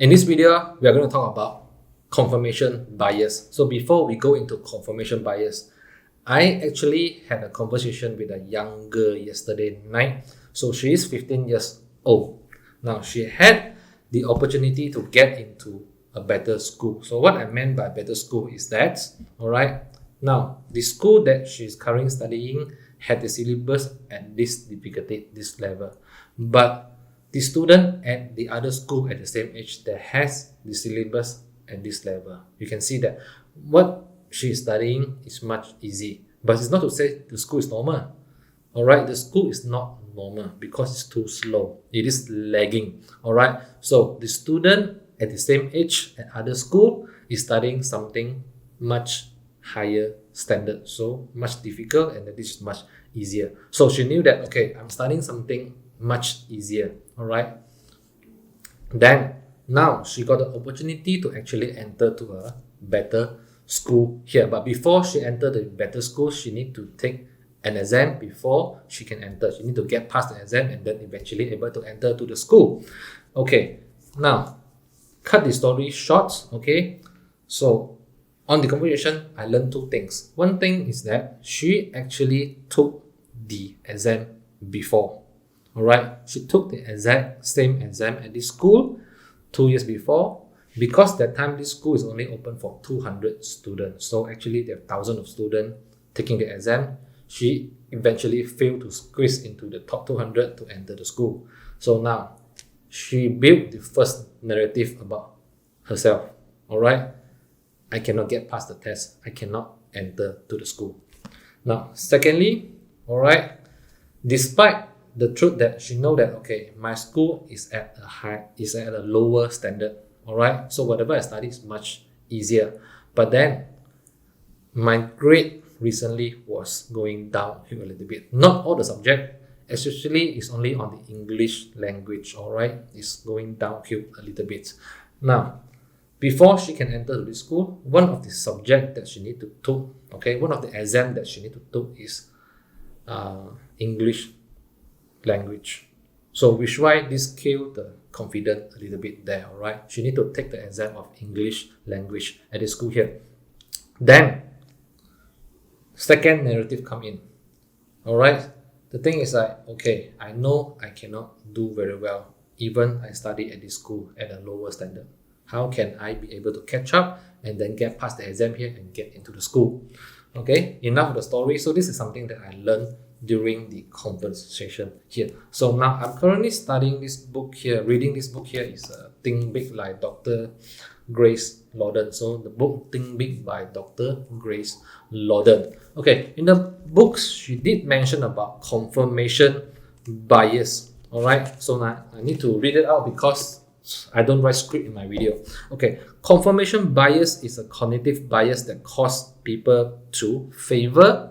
In this video, we are going to talk about confirmation bias. So before we go into confirmation bias, I actually had a conversation with a young girl yesterday night. So she is 15 years old. Now she had the opportunity to get into a better school. So what I meant by better school is that, alright, now the school that she's currently studying had the syllabus at this difficulty, this level. But the student at the other school at the same age that has the syllabus at this level, you can see that what she is studying is much easy. But it's not to say the school is normal. Alright, the school is not normal because it's too slow. It is lagging. Alright, so the student at the same age at other school is studying something much higher standard, so much difficult, and this is much easier. So she knew that, okay, I'm studying something much easier. Alright, then now she got the opportunity to actually enter to a better school here. But before she entered the better school, she need to take an exam before she can enter. She need to get past the exam and then eventually able to enter to the school. Okay, now cut the story short. Okay, so on the conversation, I learned two things. One thing is that she actually took the exam before. Alright, she took the exact same exam at this school 2 years before, because that time this school is only open for 200 students. So actually there are thousands of students taking the exam. She eventually failed to squeeze into the top 200 to enter the school. So now she built the first narrative about herself. Alright, I cannot get past the test. I cannot enter to the school. Now, secondly, alright, despite the truth that she know that, okay, my school is at a lower standard. Alright, so whatever I study is much easier. But then my grade recently was going downhill a little bit. Not all the subject, especially it's only on the English language. Alright, it's going downhill a little bit. Now, before she can enter to this school, one of the subject that she need to take, okay, one of the exam that she need to take is English language. So which why this killed the confidence a little bit there. Alright, she need to take the exam of English language at the school here. Then second narrative come in. Alright, the thing is like, okay, I know I cannot do very well even I study at this school at a lower standard. How can I be able to catch up and then get past the exam here and get into the school? Okay, enough of the story. So this is something that I learned during the conversation here. So now I'm currently studying this book here. Reading this book here is Think Big by Dr. Grace Lawden. So the book Think Big by Dr. Grace Lawden. Okay, in the books she did mention about confirmation bias. Alright, so now I need to read it out because I don't write script in my video. Okay, confirmation bias is a cognitive bias that causes people to favor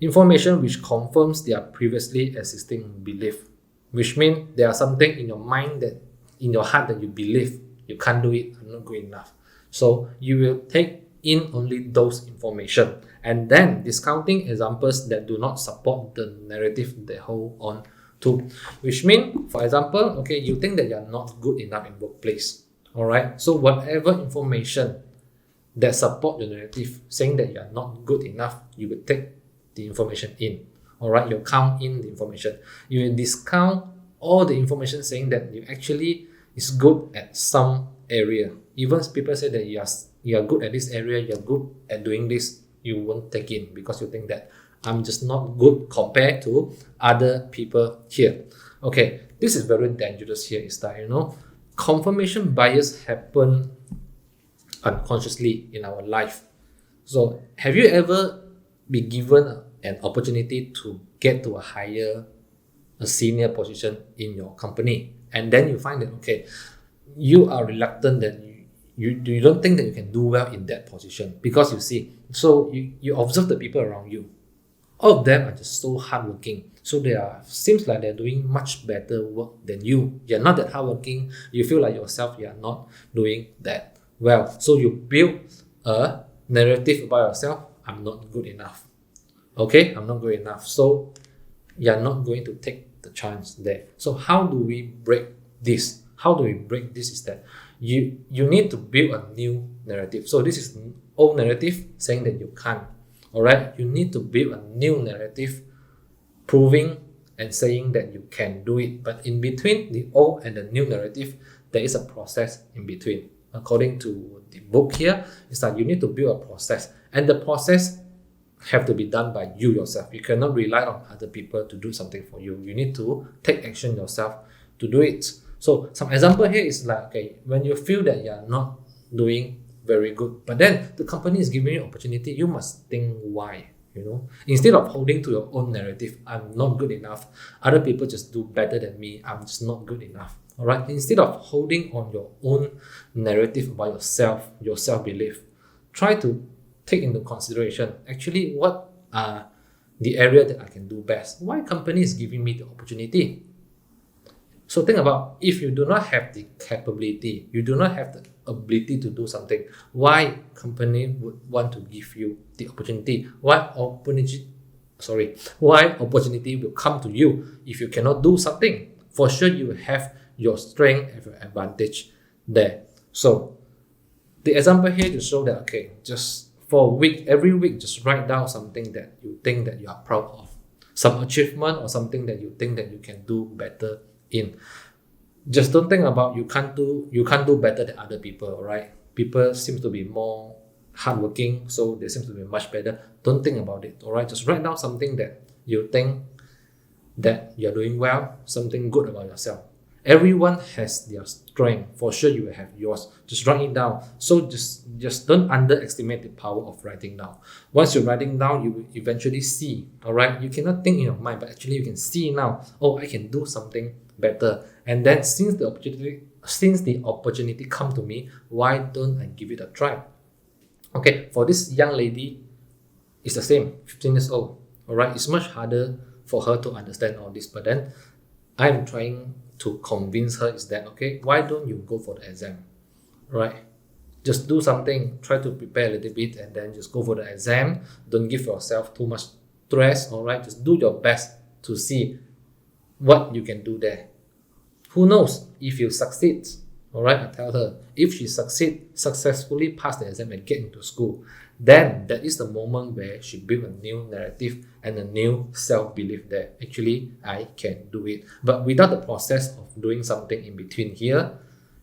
information which confirms their previously existing belief, which means there are something in your mind, that in your heart, that you believe you can't do it, I'm not good enough. So you will take in only those information and then discounting examples that do not support the narrative they hold on to. Which means, for example, okay, you think that you're not good enough in workplace. Alright, so whatever information that support the narrative saying that you're not good enough, you will take the information in. Alright, you count in the information. You will discount all the information saying that you actually is good at some area. Even people say that you are good at this area, you are good at doing this, you won't take in because you think that I'm just not good compared to other people here. Okay, this is very dangerous here, is that, confirmation bias happen unconsciously in our life. So have you ever been given an opportunity to get to a senior position in your company, and then you find that, okay, you are reluctant, that you don't think that you can do well in that position because you see, so you observe the people around you. All of them are just so hardworking. So seems like they're doing much better work than you. You're not that hardworking. You feel like yourself, you're not doing that well. So you build a narrative about yourself. I'm not good enough. Okay, I'm not good enough. So you're not going to take the chance there. So how do we break this? how do we break this is that you need to build a new narrative. So this is an old narrative saying that you can't. All right, you need to build a new narrative proving and saying that you can do it. But in between the old and the new narrative, there is a process in between. According to the book here, is that you need to build a process, and the process have to be done by you yourself. You cannot rely on other people to do something for you. You need to take action yourself to do it. So some example here is like, okay, when you feel that you are not doing very good, but then the company is giving you opportunity, you must think why. Instead of holding to your own narrative, I'm not good enough, other people just do better than me, I'm just not good enough. All right, instead of holding on your own narrative about yourself, your self-belief, try to take into consideration actually what are the area that I can do best. Why company is giving me the opportunity? So think about, if you do not have the capability, you do not have the ability to do something, why company would want to give you the opportunity? Why opportunity will come to you if you cannot do something? For sure, you have your strength and your advantage there. So the example here to show that, okay, just for a week, every week, just write down something that you think that you are proud of, some achievement or something that you think that you can do better in. Just don't think about you can't do better than other people. All right, people seem to be more hardworking, so they seem to be much better. Don't think about it. All right, just write down something that you think that you're doing well, something good about yourself. Everyone has their strength. For sure, you will have yours. Just write it down. So just don't underestimate the power of writing down. Once you're writing down, you will eventually see. All right, you cannot think in your mind, but actually you can see now. Oh, I can do something better. And then since the opportunity come to me, why don't I give it a try? Okay, for this young lady, it's the same. 15 years old. All right, it's much harder for her to understand all this, but then I'm trying to convince her is that, okay, why don't you go for the exam, right? Just do something, try to prepare a little bit, and then just go for the exam. Don't give yourself too much stress, all right? Just do your best to see what you can do there. Who knows if you succeed, all right? I tell her, if she successfully pass the exam and get into school, then that is the moment where she build a new narrative and a new self-belief that actually I can do it. But without the process of doing something in between here,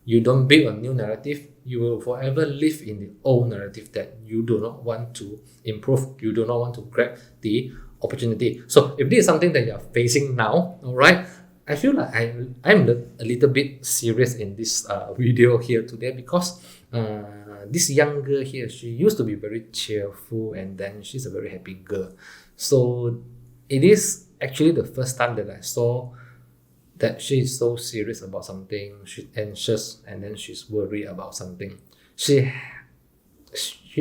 you don't build a new narrative, you will forever live in the old narrative that you do not want to improve, you do not want to grab the opportunity. So if this is something that you are facing now, all right, I feel like I'm a little bit serious in this video here today, because this young girl here, she used to be very cheerful, and then she's a very happy girl. So it is actually the first time that I saw that she is so serious about something. She's anxious, and then she's worried about something. She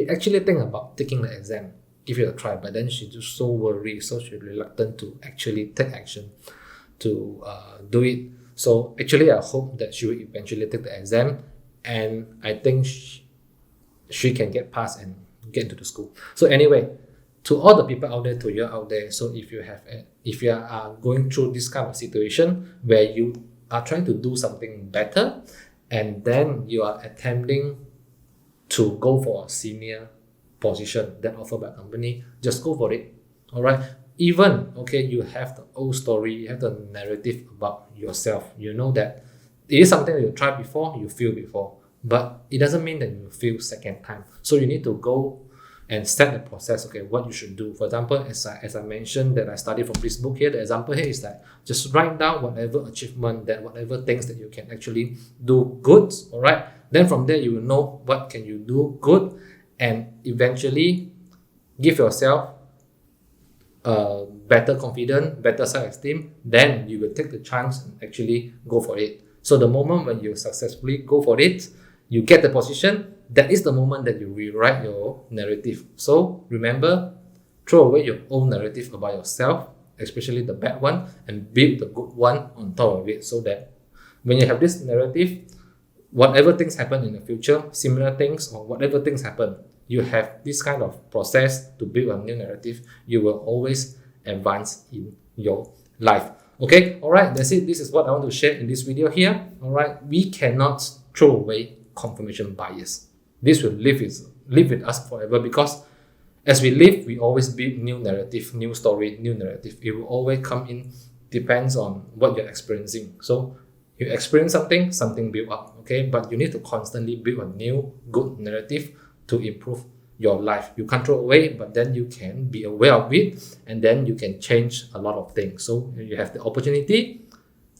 actually think about taking the exam, give it a try, but then she's just so worried, so she's reluctant to actually take action to do it. So actually, I hope that she will eventually take the exam, and I think she can get past and get into the school. So anyway, to all the people out there, to you out there, so if you are going through this kind of situation where you are trying to do something better, and then you are attempting to go for a senior position that offered by a company, just go for it. All right. Even, okay, you have the old story, you have the narrative about yourself. You know that it is something that you tried before, you feel before, but it doesn't mean that you feel second time. So you need to go and set the process, okay, what you should do. For example, as I mentioned that I studied from this book here, the example here is that just write down whatever achievement, that whatever things that you can actually do good, all right? Then from there, you will know what can you do good, and eventually give yourself better confidence, better self-esteem. Then you will take the chance and actually go for it. So the moment when you successfully go for it, you get the position, that is the moment that you rewrite your narrative. So remember, throw away your own narrative about yourself, especially the bad one, and build the good one on top of it, so that when you have this narrative, whatever things happen in the future, similar things or whatever things happen, you have this kind of process to build a new narrative. You will always advance in your life. Okay, all right, that's it. This is what I want to share in this video here. All right, we cannot throw away confirmation bias. This will live with us forever, because as we live, we always build new narrative, new story, new narrative. It will always come in, depends on what you're experiencing. So you experience something, something build up, okay? But you need to constantly build a new good narrative to improve your life. You can't throw away, but then you can be aware of it, and then you can change a lot of things. So you have the opportunity,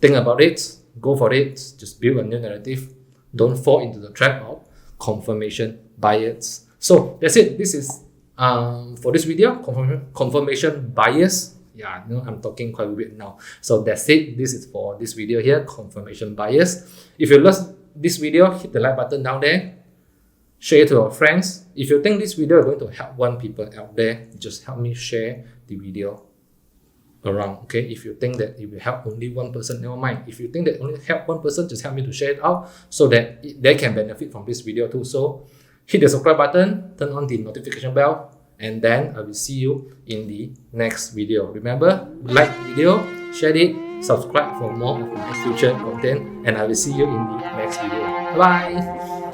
think about it, go for it, just build a new narrative. Don't fall into the trap of confirmation bias. So that's it. This is for this video, confirmation bias. Yeah, I'm talking quite weird now. So that's it. This is for this video here, confirmation bias. If you love this video, hit the like button down there. Share it to your friends. If you think this video is going to help one people out there, just help me share the video around. Okay, if you think that it will help only one person, never mind. If you think that only help one person, just help me to share it out so that they can benefit from this video too. So hit the subscribe button, turn on the notification bell, and then I will see you in the next video. Remember, like the video, share it, subscribe for more of my future content, and I will see you in the next video. Bye bye.